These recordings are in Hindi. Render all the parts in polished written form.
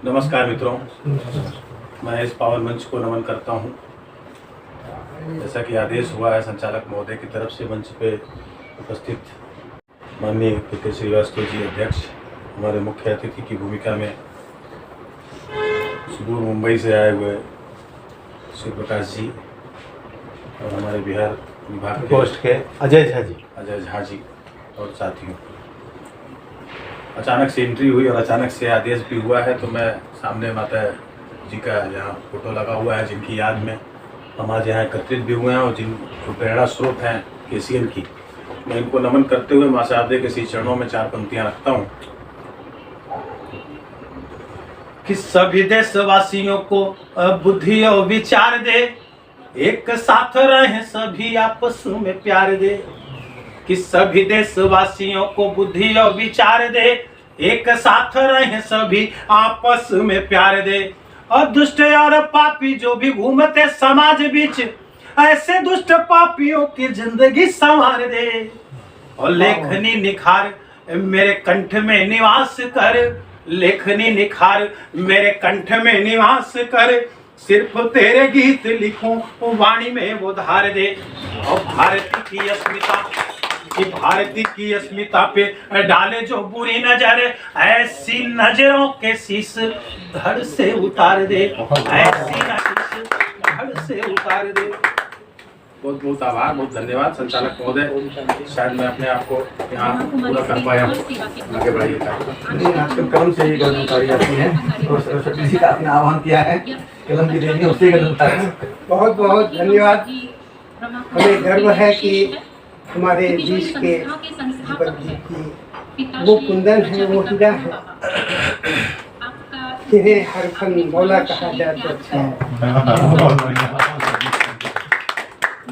नमस्कार मित्रों, मैं इस पावन मंच को नमन करता हूं। जैसा कि आदेश हुआ है संचालक महोदय की तरफ से, मंच पे उपस्थित माननीय के श्रीवास्तव जी अध्यक्ष हमारे मुख्य अतिथि की भूमिका में सुदूर मुंबई से आए हुए शिव प्रकाश जी और हमारे बिहार विभाग के अजय झा जी और साथियों। अचानक से एंट्री हुई और अचानक से आदेश भी हुआ है, तो मैं सामने माता जी का यहाँ फोटो लगा हुआ है, जिनकी याद में हम आज यहाँ एकत्रित भी हुए हैं और जिन जो प्रेरणा स्रोत हैं केसीएल की, मैं इनको नमन करते हुए मां शारदे के श्री चरणों में 4 पंक्तियाँ रखता हूँ कि सभी देशवासियों को बुद्धि और विचार दे, एक साथ रहे सभी आपस में प्यार दे। कि सभी देशवासियों को बुद्धि और विचार दे, एक साथ रहे सभी आपस में प्यार दे। और दुष्ट और पापी जो भी घूमते समाज बीच, ऐसे दुष्ट पापियों की जिंदगी संवार दे। और लेखनी निखार मेरे कंठ में निवास कर, लेखनी निखार मेरे कंठ में निवास कर। सिर्फ तेरे गीत लिखूं वाणी में वो धार दे। और भारती की अस्मिता कि भारती की अस्मिता पे डाले जो बुरी नजर, ऐसी नजरों के शीश धड़ से उतार दे, ऐसी शीश धड़ से उतार दे। बहुत बहुत आभार, बहुत धन्यवाद संचालक महोदय। शायद मैं अपने आप को यहाँ पूरा कर पाया हूँ। आगे बढ़ाइए। आजकल कलम से ही गजल उतारी जाती है और सरस्वती जी का आपने आह्वान किया है, कलम की देवी उससे गजल उतारी। बहुत बहुत धन्यवाद। हमें गर्व है कि हमारे बीच के दीपक जी की वो कुंदन है, वो हीरा है, जिन्हें हर फन मौला कहा जाए तो अच्छा है।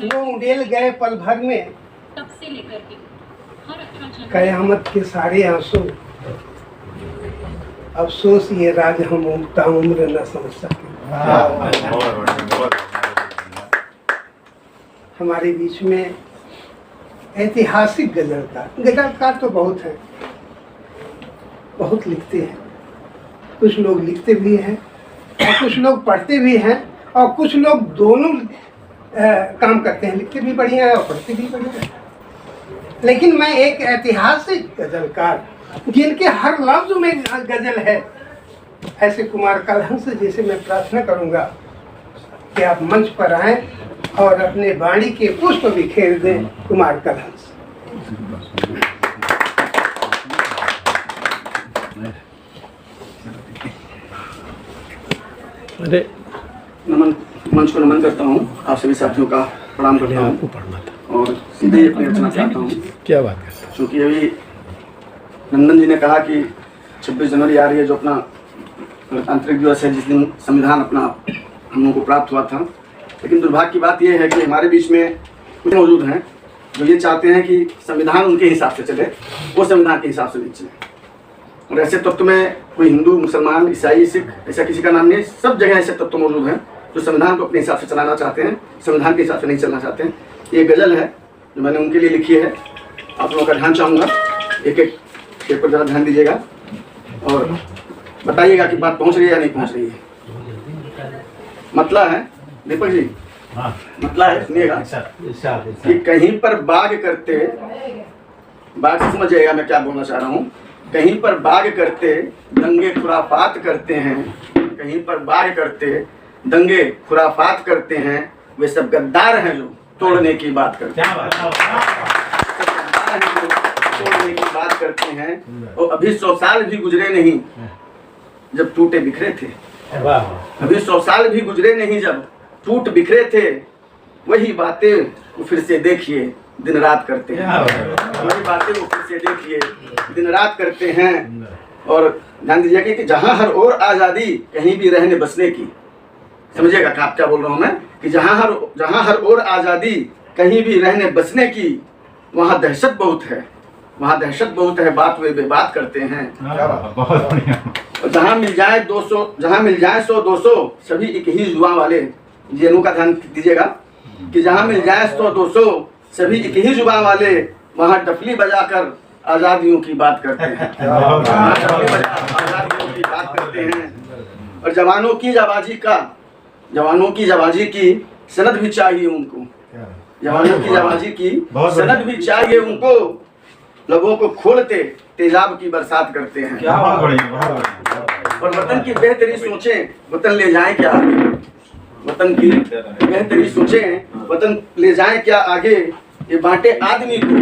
वो उड़ेल गए पल भर में, कयामत के सारे आंसू, अफसोस ये राज हम ताउम्र न समझ सके। हमारे बीच में ऐतिहासिक गजलकार तो बहुत हैं, बहुत लिखते हैं। कुछ लोग लिखते भी हैं और कुछ लोग पढ़ते भी हैं और कुछ लोग दोनों काम करते हैं, लिखते भी बढ़िया है और पढ़ते भी बढ़िया है। लेकिन मैं एक ऐतिहासिक गजलकार जिनके हर लफ्ज में गजल है, ऐसे कुमार कलहंस जैसे मैं प्रार्थना करूंगा कि आप मंच पर आएं और अपने वाणी के पुष्प बिखेर दें। कुमार कलहंस। अरे नमन, मंच को नमन करता हूँ, आप सभी साथियों का प्रणाम करता हूँ और सीधे अपनी रचना चाहता हूँ। क्या बात करते हैं? क्योंकि अभी नंदन जी ने कहा कि 26 जनवरी आ रही है, जो अपना गणतांत्रिक दिवस है, जिस दिन संविधान अपना हम लोगों को प्राप्त हुआ था। लेकिन दुर्भाग्य की बात यह है कि हमारे बीच में कुछ मौजूद हैं जो ये चाहते हैं कि संविधान उनके हिसाब से चले, वो संविधान के हिसाब से नहीं चले। और ऐसे तत्व में कोई हिंदू, मुसलमान, ईसाई, सिख, ऐसा किसी का नाम नहीं, सब जगह ऐसे तत्व मौजूद हैं जो संविधान को अपने हिसाब से चलाना चाहते हैं, संविधान के हिसाब से नहीं चलना चाहते हैं। ये गज़ल है जो मैंने उनके लिए लिखी है। आप लोगों का ध्यान चाहूँगा, एक एक शेर पर ज़रा ध्यान दीजिएगा और बताइएगा कि बात पहुँच रही है या नहीं पहुँच रही है। मतला है दीपक जी, मतला है, सुनिएगा कि कहीं पर बाग करते, बाग से समझ जाइएगा मैं क्या बोलना चाह रहा हूँ। कहीं पर बाग करते दंगे खुराफात करते हैं, कहीं पर बाग करते दंगे खुराफात करते हैं, वे सब गद्दार हैं जो तोड़ने की बात करते हैं। तोड़ने की बात करते हैं। और अभी 100 साल भी गुजरे नहीं जब टूटे बिखरे थे, अभी 100 साल भी गुजरे नहीं जब टूट बिखरे थे। वही बातें वो फिर से देखिए दिन रात करते हैं, वही बातें वो फिर से देखिए दिन रात करते हैं। और ध्यान दीजिएगा कि जहाँ हर ओर आज़ादी कहीं भी रहने बसने की, समझिएगा आप क्या बोल रहा हूँ मैं, कि जहाँ हर ओर आज़ादी कहीं भी रहने बसने की, वहाँ दहशत बहुत है, वहाँ दहशत बहुत है, बात वे बेबात करते हैं। बहुत बढ़िया। जहाँ मिल जाए 100-200 सभी एक ही जुबान वाले, जेनू का ध्यान दीजिएगा कि जहाँ मिल जाए 100-200 सभी एक ही जुबान वाले, वहाँ डफली बजाकर आज़ादियों की बात करते हैं, आज़ादियों की बात करते हैं। और जवानों की जाबाजी की सनद भी चाहिए उनको। जवानों की जाबाजी की सनद भी चाहिए उनको। लोगों को खोलते तेजाब की बरसात करते हैं। और वतन की बेहतरी सोचें, वतन ले जाएं क्या आगे। वतन की बेहतरी सोचें, वतन ले जाएं क्या आगे। ये बांटे आदमी को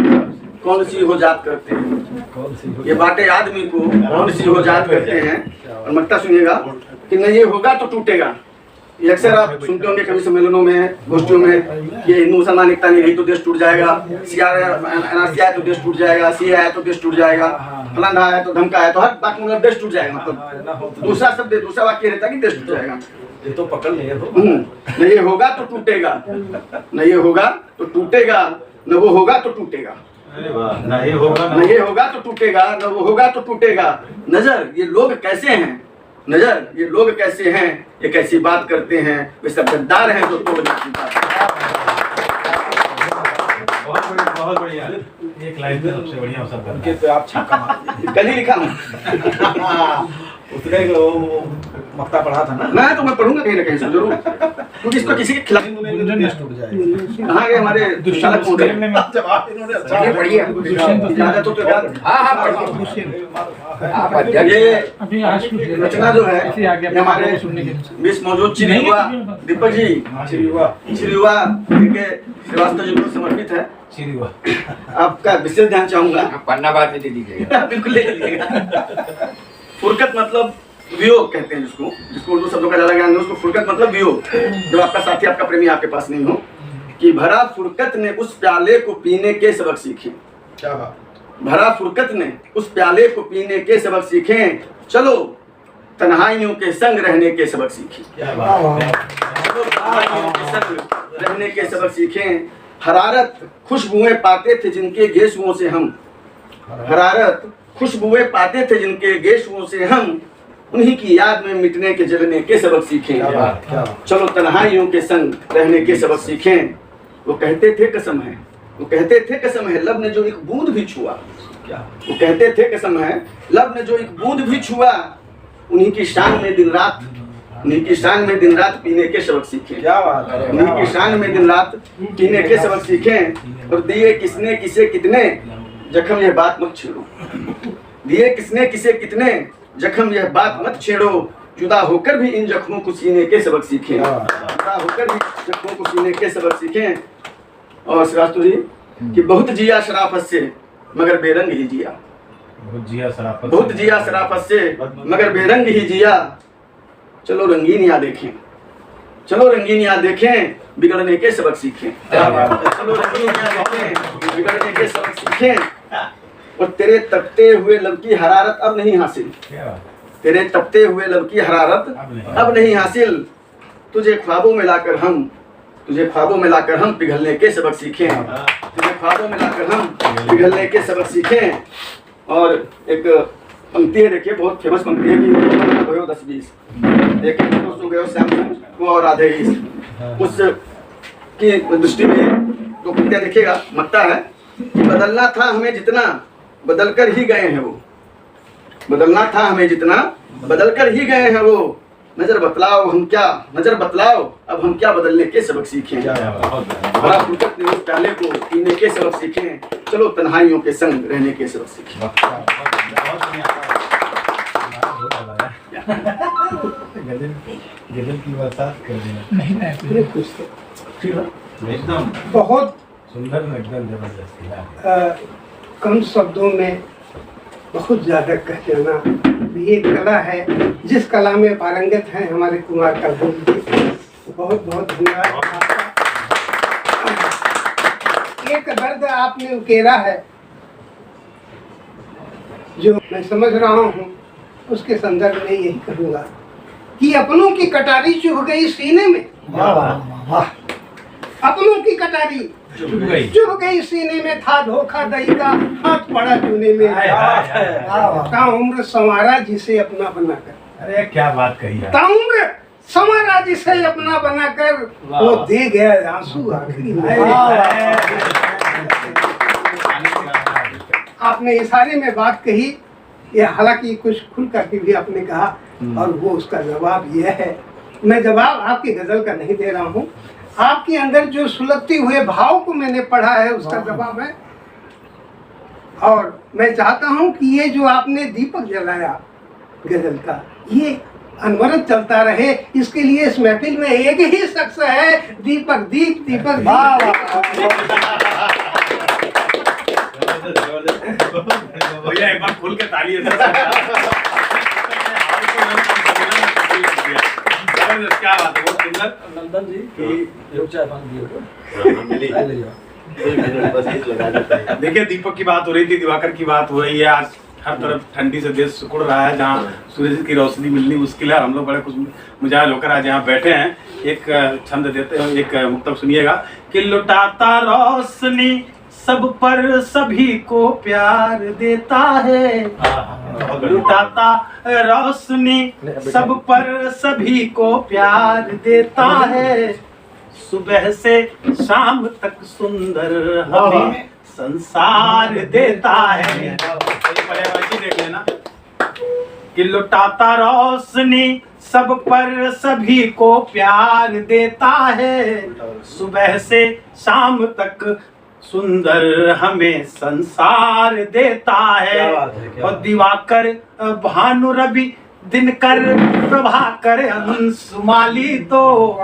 कौन सी हो जात करते हैं। ये बांटे आदमी को कौन सी हो जात करते हैं। और मक्ता सुनिएगा कि न ये होगा तो टूटेगा। ये अक्सर आप सुनते होंगे कभी सम्मेलनों में, गोष्ठियों में, कि हिंदू मुसलमान एकता नहीं रही तो देश टूट जाएगा, एनआरसी आए तो देश टूट जाएगा, सीए आए तो देश टूट जाएगा, फलाना आया तो धमका आया तो हर बात मतलब देश टूट जाएगा। मतलब दूसरा शब्द, दूसरा वाक्य रहता है कि देश टूट जाएगा। ये तो पकड़ लिया न ये होगा तो टूटेगा, न ये होगा तो टूटेगा, न वो होगा तो टूटेगा। न ये होगा तो टूटेगा, न वो होगा तो टूटेगा। नजर ये लोग कैसे हैं, नजर ये लोग कैसे हैं, ये कैसी बात करते हैं। वे सब गद्दार हैं जो तोड़ देती बात। बहुत बढ़िया। एक लाइन में सबसे बढ़िया सब उनके पे आप छक्का मार कल ही लिखा हूँ। उसने मक्ता पढ़ा था ना। मैं पढ़ूंगा कहीं ना कहीं से जरूर, क्योंकि इसको किसी के खिलाफ टूट जाएगा। कहाँ गए हमारे दुष्चालक होंगे। ये पढ़िए इजाजत हो तो ये रचना जो है ये हमारे बीच मौजूद चिरयुवा दीपक जी चिरयुवा श्रीवास्तव जी को समर्पित है। आपका विशेष ध्यान चाहूंगा। पन्ना बाद में दे दीजिएगा। बिल्कुल ले लीजिएगा। फुरकत मतलब वियोग कहते हैं जिसको उर्दू शब्दों का ज्यादा ज्ञान है उसको फुरकत मतलब वियोग। जब आपका साथी आपका प्रेमी आपके पास नहीं हो। कि भरा फुरकत ने उस प्याले को पीने के सबक सीखे। क्या बात। भरा फुरकत ने उस प्याले को पीने के सबक सीखे। चलो तन्हाइयों के संग रहने के सबक सीखे। चलो तन्हाइयों के संग रहने के सबक सीखे। हरारत खुशबुएं पाते थे जिनके गेशुओं से हम। हरारत खुशबुएं पाते थे जिनके गेशुओं से हम। उन्हीं की याद में मिटने के जलने के सबक सीखें। चलो तन्हाइयों के संग रहने के सबक सीखें। वो कहते थे कसम है, वो कहते थे कसम है लब ने जो एक बूंद भी छुआ। वो कहते थे कसम है लब ने जो एक बूंद भी छुआ। उन्हीं की शान में दिन रात, उन्हीं की शान में दिन रात पीने के सबक सीखें। क्या बात है। उन्हीं की शान में दिन रात पीने के सबक सीखें। और दिए किसने किसे कितने जख्म यह बात मत छेड़ो। दिए किसने किसे कितने जख्म यह बात मत छेड़ो। जुदा होकर भी इन जख्मों को सीने के सबक सीखें। जुदा होकर भी जख्मों को सीने के सबक सीखें। और श्रीवास्तव जी कि बहुत जिया शराफत से मगर बेरंग ही जिया। बहुत जिया शराफत से मगर बेरंग ही जिया। चलो रंगीन याद देखें, चलो रंगीन याद देखें, बिगड़ने के सबक सीखें। चलो रंगीन याद देखें, बिगड़ने के सबक सीखें। और तेरे तपते हुए लब की हरारत अब नहीं हासिल। तेरे तपते हुए लब की हरारत अब नहीं हासिल। तुझे ख्वाबों में लाकर हम, तुझे ख्वाबों में लाकर हम पिघलने के सबक सीखें। तुझे ख्वाबों में लाकर हम पिघलने के सबक सीखें। और एक पंक्ति है, देखिए बहुत फेमस पंक्ति है कि 10-20 एक दोस्तों गए सैमसंग वो और आधे उस की दृष्टि में तो पंक्तियां देखिएगा। मक्ता है कि बदलना था हमें जितना बदल कर ही गए हैं वो। बदलना था हमें जितना बदल कर ही गए हैं वो। नजर बतलाओ हम क्या, नजर बतलाओ अब हम क्या बदलने के सबक सीखें। बड़ा फुर्सत ने उस प्याले को पीने के सबक सीखें। चलो तन्हाइयों के संग रहने के सबक सीखें। गजल की बरसात कर देना। एकदम बहुत सुंदर, एकदम जबरदस्त। कम शब्दों में बहुत ज़्यादा कह देना ये कला है। जिस कला में पारंगत हैं हमारे कुमार का बहुत बहुत धन्यवाद आपका। एक दर्द आपने उकेरा है जो मैं समझ रहा हूँ, उसके संदर्भ में यही कहूँगा कि अपनों की कटारी चुभ गई सीने में। अपनों की कटारी चुभ गई सीने में, था धोखा दही का हाथ पड़ा चूने में। ताउम्र संवारा जिसे अपना बनाकर। अरे क्या बात कही है। ताउम्र संवारा जिसे अपना बनाकर वो दे गया आंसू आखिरी में। आपने इशारे में बात कही ये हालांकि कुछ खुल करके भी आपने कहा और वो उसका जवाब यह है। मैं जवाब आपकी गजल का नहीं दे रहा हूँ, आपके अंदर जो सुलगते हुए भाव को मैंने पढ़ा है उसका जवाब है। और मैं चाहता हूँ कि ये जो आपने दीपक जलाया गजल का, ये अनवरत चलता रहे। इसके लिए इस महफिल में एक ही शख्स है, दीपक दीप दीपक भैया एक बार खुल के ताली है। क्या बात है, बहुत सुंदर। नंदन जी चाय पानी देखिए, दीपक की बात हो रही थी, दिवाकर की बात हो रही है। आज हर तरफ ठंडी से देश सिकुड़ रहा है, जहाँ सूरज की रोशनी मिलनी मुश्किल है। हम लोग बड़े खुश मिजाज होकर आज यहाँ बैठे हैं। एक छंद देते हैं, एक मुक्तक सुनिएगा कि लुटाता रोशनी सब पर सभी को प्यार देता है, लुटाता रोशनी सब पर सभी को प्यार देता है, सुबह से शाम तक सुंदर हमें संसार देता है। देख लेना कि लुटाता रोशनी सब पर सभी को प्यार देता है, सुबह से शाम तक सुंदर हमें संसार देता है। और दिवाकर भानु रवि दिनकर प्रभाकर अंशुमाली, तो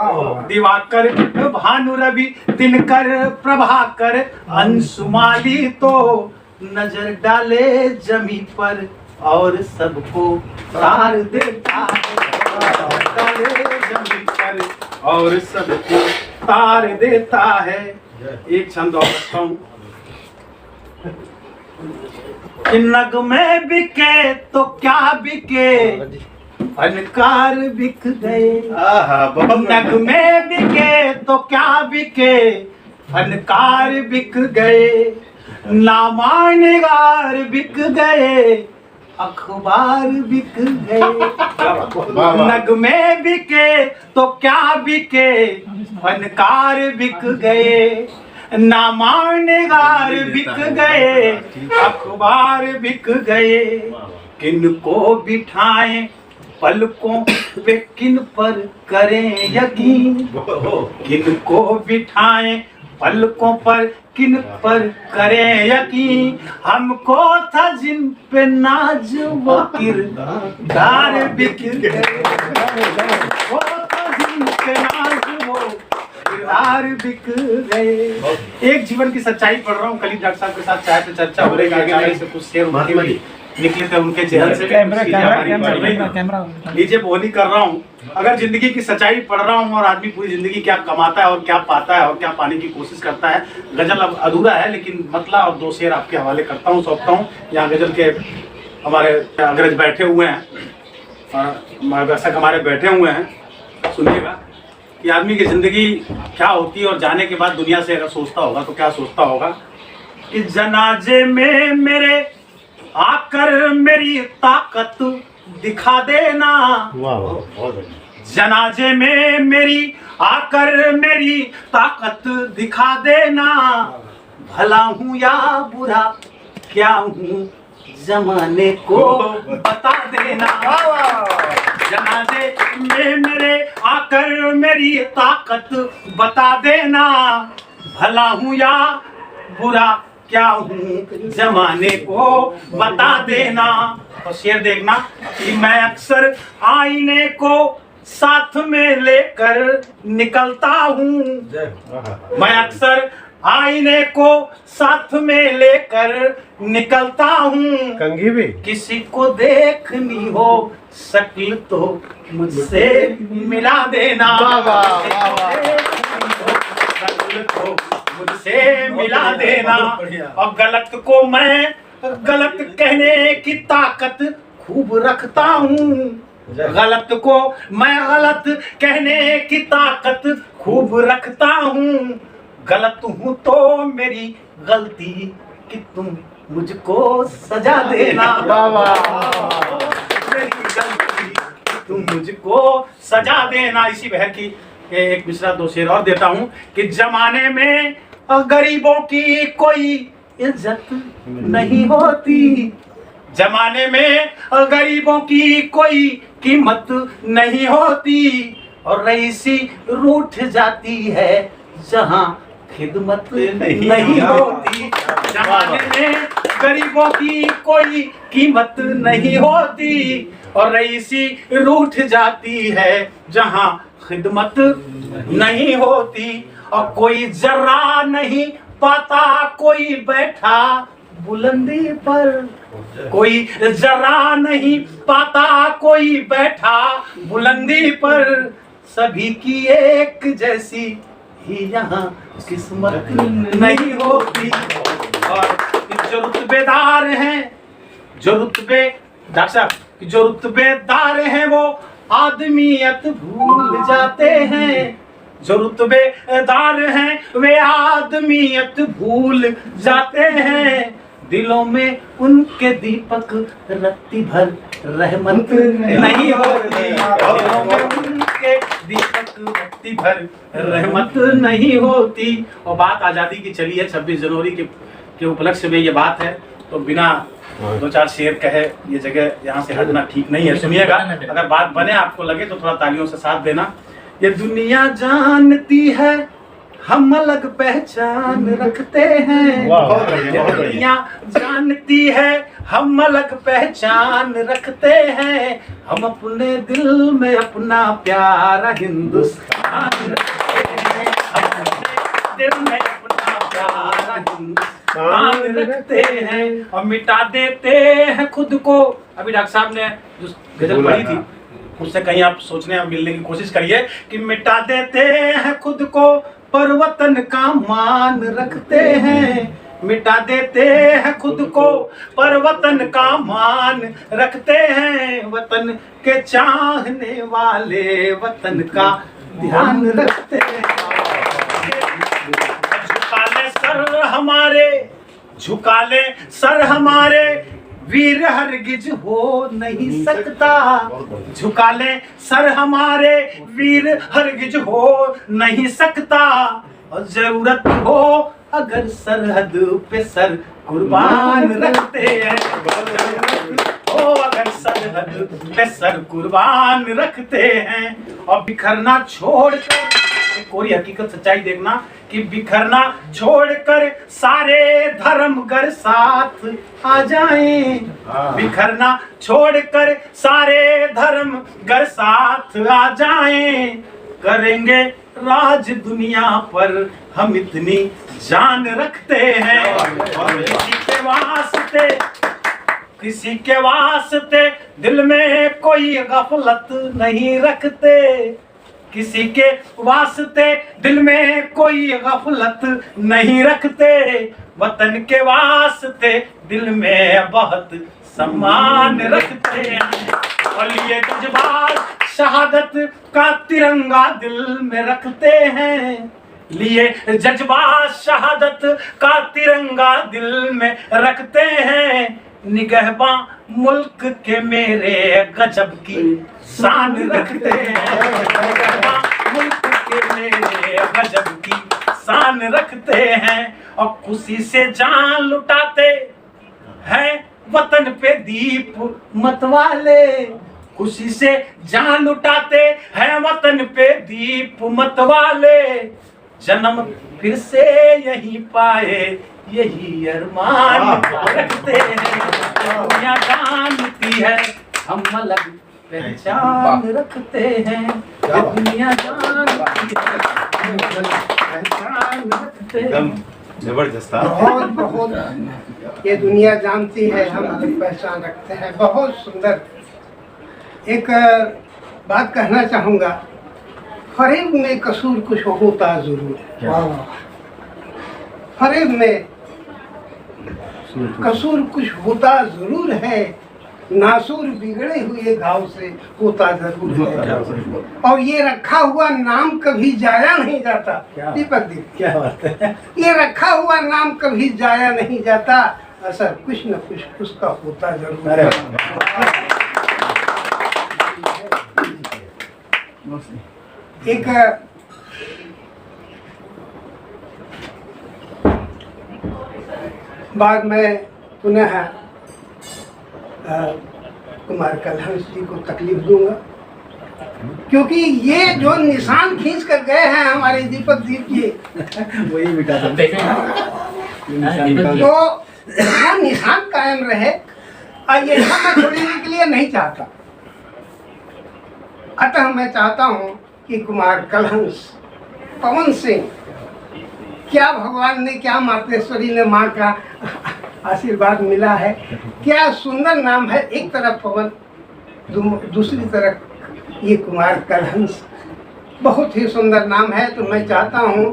दिवाकर भानु रवि दिनकर प्रभाकर अंशुमाली तो नजर डाले जमी पर और सबको तार देता है, डाले जमी पर और सबको तार देता है। एक छंद और रखता हूँ कि नगमे बिके तो क्या बिके, फनकार बिक गए। नगमे बिके तो क्या बिके, फनकार बिक गए, नामानिगार बिक गए, अखबार बिक गए। नगमे बिके तो क्या बिके, फनकार बिक गए, नामानिगार बिक गए, अखबार बिक गए। किनको बिठाएं पलकों पे किन पर करें यकीन, किनको बिठाएं पलकों पर किन पर करें यकीन, हमको था जिन पे नाज वो किरदार बिक गए, वो था जिन पे नाज वो किरदार बिक गए। एक जीवन की सच्चाई पढ़ रहा हूँ, कल डॉक्टर साहब के साथ चाय पे चर्चा हो रही है, आगे से कुछ शेर निकले थे उनके चेहरे से। नीचे बोली कर रहा हूँ, अगर जिंदगी की सच्चाई पढ़ रहा हूँ और आदमी पूरी जिंदगी क्या कमाता है और क्या पाता है और क्या पाने की कोशिश करता है, गजल अब अधूरा है, लेकिन मतला और दो शेर आपके हवाले करता हूँ, सौंपता हूँ। यहाँ गजल के हमारे अग्रज बैठे हुए हैं और दर्शक हमारे बैठे हुए हैं, सुनिएगा कि आदमी की जिंदगी क्या होती है और जाने के बाद दुनिया से अगर सोचता होगा तो क्या सोचता होगा कि जनाजे में मेरे आकर मेरी ताकत दिखा देना, जनाजे में मेरी आकर मेरी ताकत दिखा देना, भला हूँ या बुरा क्या हूँ जमाने को बता देना, जनाजे में मेरे आकर मेरी ताकत बता देना, भला हूँ या बुरा क्या हूँ जमाने को बता देना। और शेर देखना कि मैं अक्सर आईने को साथ में लेकर निकलता हूँ, मैं अक्सर आईने को साथ में लेकर निकलता हूँ, कंघी भी किसी को देखनी हो शक्ल तो मुझसे मिला देना, शक्ल तो मुझसे मिला देना। और गलत को मैं गलत कहने की ताकत खूब रखता हूँ, गलत को मैं गलत कहने की ताकत खूब रखता हूँ, गलत हूँ तो मेरी गलती कि तुम मुझको सजा देना, मेरी गलती तुम मुझको सजा देना। इसी बहर की एक मिसरा दो शेर और देता हूँ कि जमाने में गरीबों की कोई इज्जत नहीं होती, जमाने में गरीबों की कोई कीमत नहीं होती और रईसी रूठ जाती है जहां खिदमत नहीं होती। जमाने में गरीबों की कोई कीमत नहीं होती और रईसी रूठ जाती है जहां खिदमत नहीं होती। और कोई जर्रा नहीं पाता कोई बैठा बुलंदी पर, कोई जरा नहीं पाता कोई बैठा बुलंदी पर, सभी की एक जैसी ही यहाँ किस्मत नहीं होती। और जो रुतबेदार हैं, जो डॉक्टर साहब जो रुतबेदार हैं वो आदमियत भूल जाते हैं। जो रुतबेदार हैं वे आदमियत भूल जाते हैं। दिलों में उनके दीपक रत्ती भर रहमत नहीं होती। दिलों में उनके दीपक रत्ती भर रहमत नहीं होती। और बात आज़ादी की चली है, 26 जनवरी के उपलक्ष्य में ये बात है, तो बिना 2-4 शेर कहे ये जगह यहाँ से हटना ठीक नहीं है। सुनिएगा, अगर बात बने आपको लगे तो थोड़ा तालियों से साथ देना। ये दुनिया जानती है हम अलग पहचान रखते हैं। ये दुनिया जानती है हम अलग पहचान रखते हैं। हम अपने दिल में अपना प्यारा हिंदुस्तान रखते हैं। हम अपने दिल में अपना प्यारा हिंदुस्तान रखते हैं और मिटा देते हैं खुद को। अभी डॉक्टर साहब ने जो गजल पढ़ी थी उससे कहीं आप सोचने और मिलने की कोशिश करिए कि मिटा देते हैं खुद को पर वतन का मान रखते हैं। मिटा देते हैं खुद को पर वतन का मान रखते हैं। वतन के चाहने वाले वतन का ध्यान रखते हैं। झुका ले सर हमारे, झुका ले सर हमारे, वीर हरगिज हो नहीं सकता। झुका ले सर हमारे, वीर हरगिज हो नहीं सकता। और जरूरत हो अगर सरहद पे सर कुर्बान रखते हैं। हो अगर सरहद पे सर कुर्बान रखते हैं। और बिखरना छोड़कर, एक और हकीकत सच्चाई देखना कि बिखरना छोड़कर सारे धर्म घर साथ आ जाएं। बिखरना छोड़कर सारे धर्म घर साथ आ जाएं। करेंगे राज दुनिया पर हम इतनी जान रखते हैं। और किसी के वास्ते दिल में कोई गफलत नहीं रखते। किसी के वास्ते दिल में कोई गफलत नहीं रखते। वतन के वास्ते दिल में बहुत सम्मान रखते हैं। और ये जज्बात शहादत का तिरंगा दिल में रखते हैं। लिए जज्बात शहादत का तिरंगा दिल में रखते हैं। निगहबा मुल्क के मेरे गजब की शान रखते हैं। निगहबा मुल्क के मेरे गजब की शान रखते हैं। और खुशी से जान लुटाते हैं वतन पे दीप मतवाले। खुशी से जान लुटाते हैं वतन पे दीप मतवाले। जन्म फिर से यही पाए यही अरमान रखते हैं। दुनिया जानती है हम अलग पहचान रखते हैं। दुनिया जानती है हम अलग पहचान रखते हैं। जबरदस्त। बहुत बहुत ये दुनिया जानती है हम अलग पहचान रखते हैं। बहुत सुंदर। एक बात कहना चाहूँगा, फरेब में कसूर कुछ होता जरूर है। फरेब में कसूर कुछ होता जरूर है। नासूर बिगड़े हुए घाव से होता जरूर है। और ये रखा हुआ नाम कभी जाया नहीं जाता। दीपक जी क्या बात है। ये रखा हुआ नाम कभी जाया नहीं जाता। असर कुछ न कुछ उसका होता जरूर है। एक बार मैं पुनः कुमार कलहंस जी को तकलीफ दूंगा, क्योंकि ये जो निशान खींच कर गए हैं हमारे दीपक जी की, वही मिटा दो। तो वो निशान कायम रहे, और ये मैं छोड़ने के लिए नहीं चाहता। अतः मैं चाहता हूँ कि कुमार कलहंस, पवन सिंह, क्या भगवान ने, क्या मातेश्वरी ने, माँ का आशीर्वाद मिला है, क्या सुंदर नाम है। एक तरफ पवन, दूसरी तरफ ये कुमार कलहंस, बहुत ही सुंदर नाम है। तो मैं चाहता हूँ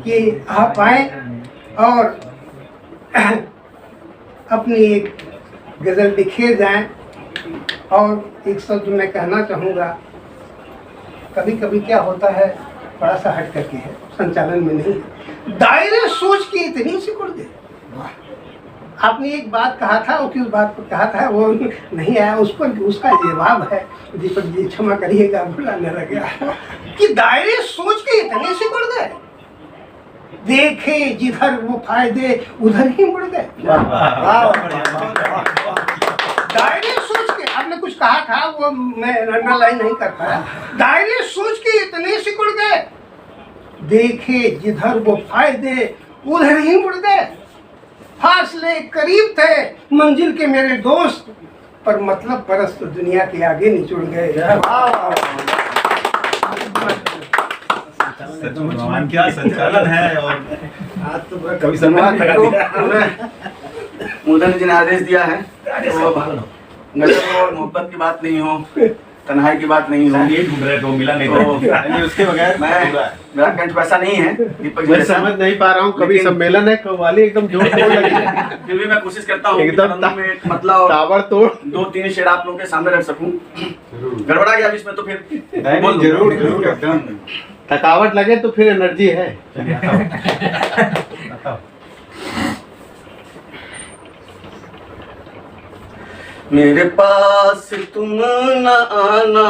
कि आप आए और अपनी एक गज़ल बिखेर जाएं। और एक शब्द मैं कहना चाहूँगा, कभी कभी क्या होता है, बड़ा सा हट करके है, संचालन में नहीं, दायरे सोच के इतनी सिकुड़ गए। आपने एक बात कहा था, वो किस बात पर कहा था वो नहीं आया, उस पर उसका जवाब है, दीपक जी क्षमा करिएगा, भुलाने लग गया, कि दायरे सोच के इतने सिकुड़ गए, देखे जिधर वो फायदे उधर ही मुड़ गए। दायरे सोच के, आपने कुछ कहा था वो मैं अंडरलाइन नहीं कर पाया, दायरे सोच के इतने सिकुड़ गए, देखे जिधर वो फायदे उधर ही मुड़ गए। फासले करीब थे मंजिल के मेरे दोस्त, पर मतलब परस्त तो दुनिया के आगे निचुड़ गए। भगवान क्या संचालन है। और आज तो पूरा कभी सम्मान लगा दिया। मूलधन जी ने आदेश दिया है, तो गजब और मोहब्बत की बात नहीं हो, तन्हाई की बात नहीं हो, ये ढूंढ रहे तो मिला नहीं, तो उसके बगैर मेरा कंठ वैसा नहीं है दीपक जी मैं जैसा। समझ नहीं पा रहा हूँ, कभी सम्मेलन है कव्वाली एकदम जोर तोड़ लगी, फिर भी मैं कोशिश करता हूँ एकदम में एक मतलब ताबड़तोड़। 2-3 शेर आप लोगों के सामने रख सकूं। गड़बड़ा गया बीच में तो फिर नहीं, बोल दूंगा। जरूर जरूर एकदम थकावट लगे तो फिर एनर्जी है। मेरे पास तुम न आना,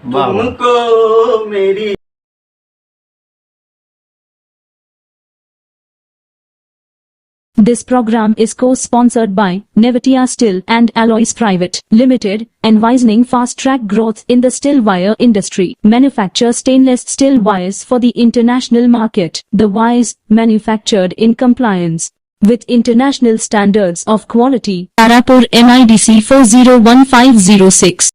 तुमको मेरी This program is co-sponsored by Nevatia Steel and Alloys Private Limited, envisioning fast-track growth in the steel wire industry. Manufacture stainless steel wires for the international market. The wires manufactured in compliance with international standards of quality. Tarapur NIDC 401506.